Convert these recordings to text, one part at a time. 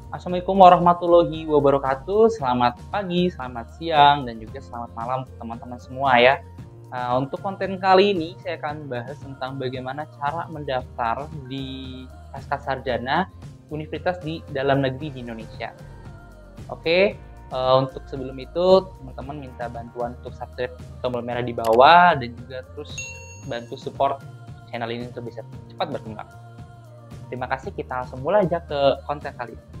Assalamualaikum warahmatullahi wabarakatuh. Selamat pagi, selamat siang, dan juga selamat malam teman-teman semua ya. Untuk konten kali ini saya akan bahas tentang bagaimana cara mendaftar di Pascasarjana universitas di dalam negeri di Indonesia. Oke, untuk sebelum itu teman-teman minta bantuan untuk subscribe tombol merah di bawah dan juga terus bantu support channel ini untuk bisa cepat berkembang. Terima kasih, kita langsung mulai aja ke konten kali ini.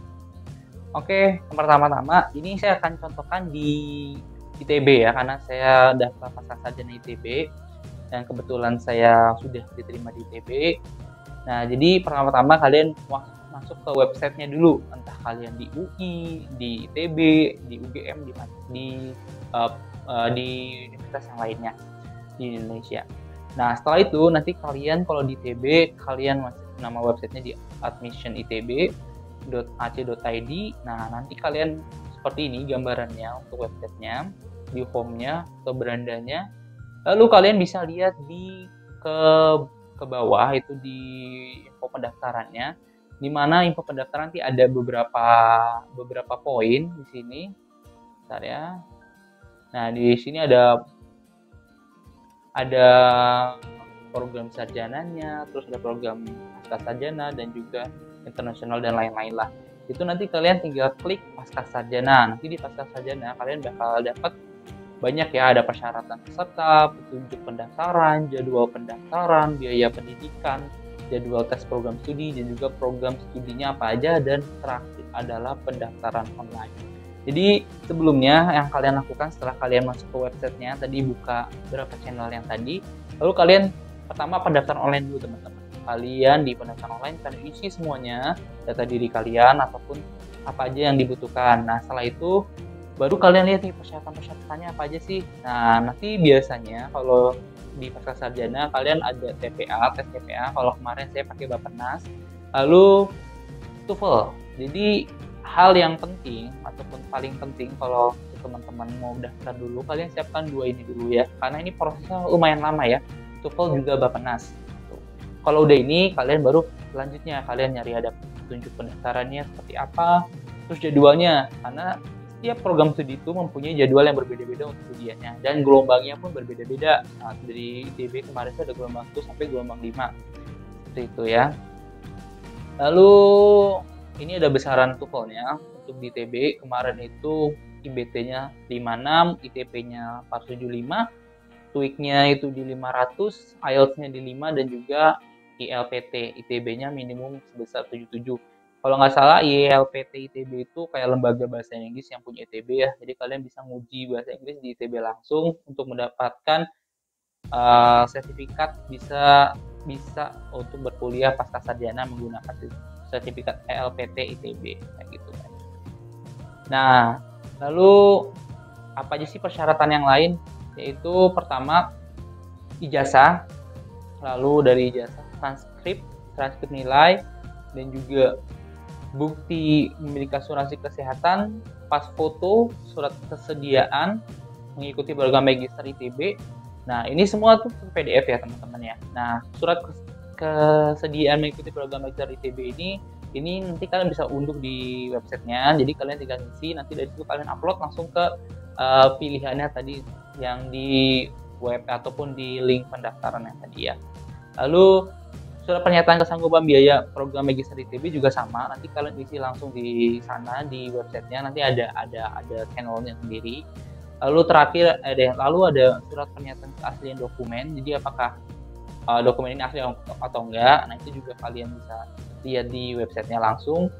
Oke, pertama-tama ini saya akan contohkan di ITB ya, karena saya daftar Pascasarjana ITB dan kebetulan saya sudah diterima di ITB. Nah, jadi pertama-tama kalian masuk ke websitenya dulu, entah kalian di UI, di ITB, di UGM, di universitas yang lainnya di Indonesia. Nah, setelah itu nanti kalian kalau di ITB kalian masuk nama websitenya di admission.itb.ac.id. Nah, nanti kalian seperti ini gambarannya untuk websitenya, di home-nya atau berandanya. Lalu kalian bisa lihat di ke bawah itu di info pendaftarannya, di mana info pendaftaran nanti ada beberapa poin di sini. Bentar ya. Nah, di sini ada program sarjananya, terus ada program Pascasarjana dan juga internasional dan lain-lain lah. Itu nanti kalian tinggal klik Pascasarjana. Nanti di Pascasarjana kalian bakal dapat banyak ya, ada persyaratan peserta, petunjuk pendaftaran, jadwal pendaftaran, biaya pendidikan, jadwal tes program studi, dan juga program studinya apa aja, dan terakhir adalah pendaftaran online. Jadi sebelumnya yang kalian lakukan setelah kalian masuk ke websitenya, tadi buka berapa channel yang tadi, lalu kalian pertama pendaftaran online dulu teman-teman. Kalian di pendaftaran online kalian isi semuanya, data diri kalian ataupun apa aja yang dibutuhkan. Nah, setelah itu baru kalian lihat nih persyaratan-persyaratannya apa aja sih. Nah, nanti biasanya kalau di Pascasarjana kalian ada TPA, tes TPA. Kalau kemarin saya pakai Bappenas, lalu TOEFL. Jadi hal yang penting ataupun paling penting kalau teman-teman mau daftar dulu, kalian siapkan dua ini dulu ya, karena ini prosesnya lumayan lama ya, TOEFL juga Bappenas. Kalau udah ini, kalian baru selanjutnya kalian nyari ada petunjuk pendaftarannya seperti apa, terus jadwalnya, karena setiap program studi itu mempunyai jadwal yang berbeda-beda untuk ujiannya, dan gelombangnya pun berbeda-beda. Nah, dari ITB kemarin itu ada gelombang 1 sampai gelombang 5 seperti itu ya. Lalu ini ada besaran TOEFL-nya. Untuk di ITB kemarin itu IBT-nya 56, ITP-nya 475, TOEIC-nya itu di 500, IELTS-nya di 5, dan juga ILPT ITB-nya minimum sebesar 77. Kalau nggak salah ILPT ITB itu kayak lembaga bahasa Inggris yang punya ITB ya. Jadi kalian bisa nguji bahasa Inggris di ITB langsung untuk mendapatkan sertifikat bisa untuk berkuliah Pascasarjana menggunakan sertifikat ILPT ITB kayak gitu kan. Nah, lalu apa aja sih persyaratan yang lain? Yaitu pertama ijazah, lalu dari ijazah transkrip nilai, dan juga bukti memiliki asuransi kesehatan, pas foto, surat kesediaan mengikuti program magister ITB. Nah, ini semua tuh PDF ya teman-teman ya. Nah, surat kesediaan mengikuti program magister ITB ini nanti kalian bisa unduh di websitenya. Jadi kalian tinggal isi, nanti dari situ kalian upload langsung ke pilihannya tadi yang di web ataupun di link pendaftaran yang tadi ya. Lalu surat pernyataan kesanggupan biaya program magister ITB juga sama, nanti kalian isi langsung di sana di websitenya, nanti ada channelnya sendiri. Lalu terakhir ada surat pernyataan keaslian dokumen, jadi apakah dokumen ini asli atau enggak. Nah, itu juga kalian bisa lihat di websitenya langsung.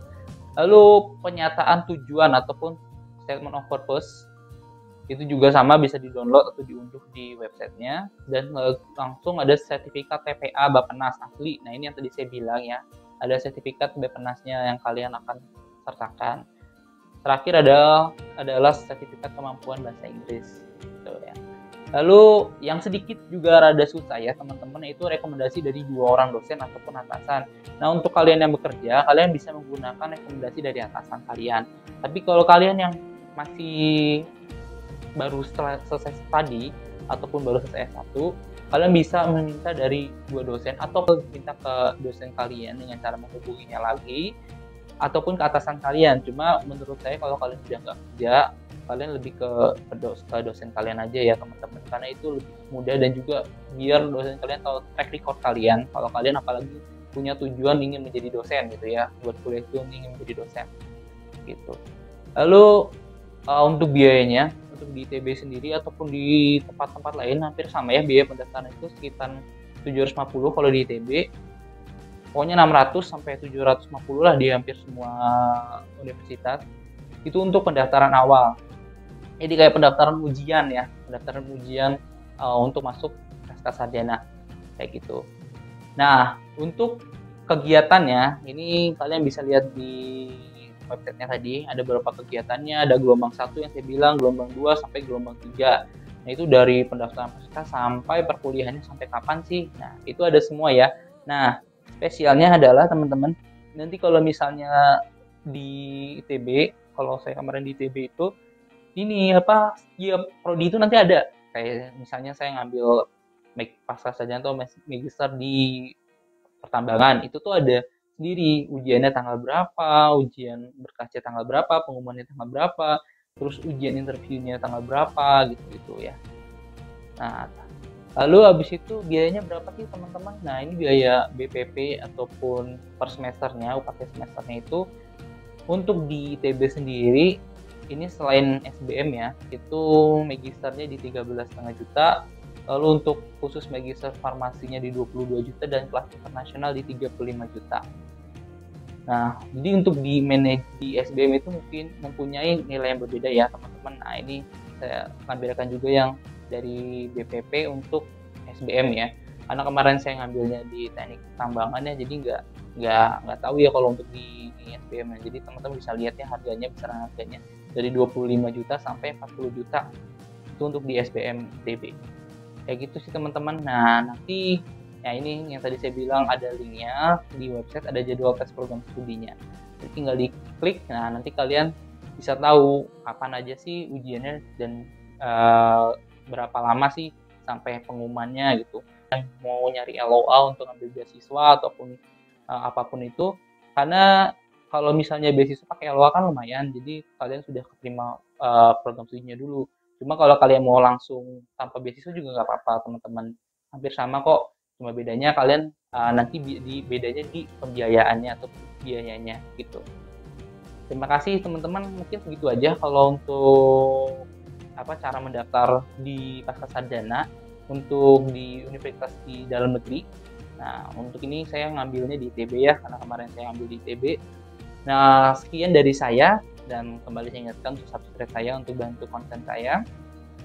Lalu pernyataan tujuan ataupun statement of purpose itu juga sama, bisa di-download atau diunduh di websitenya. Dan langsung ada sertifikat TPA Bappenas asli. Nah, ini yang tadi saya bilang ya, ada sertifikat Bappenasnya yang kalian akan sertakan. Terakhir adalah sertifikat kemampuan bahasa Inggris gitu ya. Lalu yang sedikit juga rada susah ya teman-teman, itu rekomendasi dari 2 orang dosen ataupun atasan. Nah, untuk kalian yang bekerja, kalian bisa menggunakan rekomendasi dari atasan kalian. Tapi kalau kalian yang masih baru selesai studi ataupun baru selesai S1, kalian bisa meminta dari 2 dosen atau minta ke dosen kalian dengan cara menghubunginya lagi ataupun ke atasan kalian. Cuma menurut saya kalau kalian sudah nggak kerja, kalian lebih ke dosen kalian aja ya teman-teman, karena itu lebih mudah dan juga biar dosen kalian tahu track record kalian kalau kalian apalagi punya tujuan ingin menjadi dosen gitu ya, buat kuliah itu ingin menjadi dosen gitu. Lalu untuk biayanya, untuk di ITB sendiri ataupun di tempat-tempat lain hampir sama ya, biaya pendaftaran itu sekitar 750 kalau di ITB. Pokoknya 600 sampai 750 lah di hampir semua universitas. Itu untuk pendaftaran awal. Jadi kayak pendaftaran ujian ya, pendaftaran ujian untuk masuk pasca sarjana kayak gitu. Nah, untuk kegiatannya ini kalian bisa lihat di websitenya tadi, ada beberapa kegiatannya, ada gelombang 1 yang saya bilang, gelombang 2 sampai gelombang 3. Nah, itu dari pendaftaran pasca sampai perkuliahannya sampai kapan sih? Nah, itu ada semua ya. Nah, spesialnya adalah teman-teman, nanti kalau misalnya di ITB, kalau saya kemarin di ITB itu ini apa ya, prodi itu nanti ada kayak misalnya saya ngambil pasca sarjana atau magister di pertambangan, itu tuh ada sendiri ujiannya tanggal berapa, ujian berkasnya tanggal berapa, pengumumannya tanggal berapa, terus ujian interviewnya tanggal berapa gitu ya. Nah, lalu habis itu biayanya berapa sih teman-teman? Nah, ini biaya BPP ataupun per semesternya, UKT semesternya itu untuk di ITB sendiri ini selain SBM ya, itu magisternya di 13,5 juta. Lalu untuk khusus magister farmasinya di 22 juta dan kelas internasional di 35 juta. Nah, jadi untuk di manage di SBM itu mungkin mempunyai nilai yang berbeda ya teman-teman. Nah, ini saya tampilkan juga yang dari BPP untuk SBM ya. Karena kemarin saya ngambilnya di teknik tambangan ya, jadi nggak tahu ya kalau untuk di SBM ya. Jadi teman-teman bisa lihat ya harganya, besaran harganya dari 25 juta sampai 40 juta itu untuk di SBM ITB. Kayak gitu sih teman-teman. Nah, nanti ya ini yang tadi saya bilang ada linknya di website, ada jadwal tes program studinya. Jadi tinggal diklik, nah nanti kalian bisa tahu kapan aja sih ujiannya dan berapa lama sih sampai pengumumannya gitu. Dan mau nyari LOA untuk ambil beasiswa ataupun apapun itu, karena kalau misalnya beasiswa pakai LOA kan lumayan, jadi kalian sudah keterima program studinya dulu. Cuma kalau kalian mau langsung tanpa beasiswa juga nggak apa-apa teman-teman, hampir sama kok. Cuma bedanya kalian nanti bedanya di pembiayaannya atau biayanya gitu. Terima kasih teman-teman, mungkin segitu aja kalau untuk cara mendaftar di pasca sarjana untuk di universitas di dalam negeri. Nah, untuk ini saya ngambilnya di ITB ya, karena kemarin saya ambil di ITB. Nah, sekian dari saya, dan kembali saya ingatkan untuk subscribe saya untuk bantu konten saya.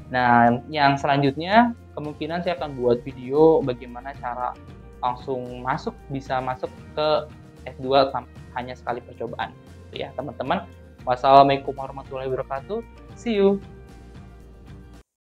Nah, yang selanjutnya kemungkinan saya akan buat video bagaimana cara langsung bisa masuk ke S2 hanya sekali percobaan. Ya, teman-teman. Wassalamualaikum warahmatullahi wabarakatuh. See you.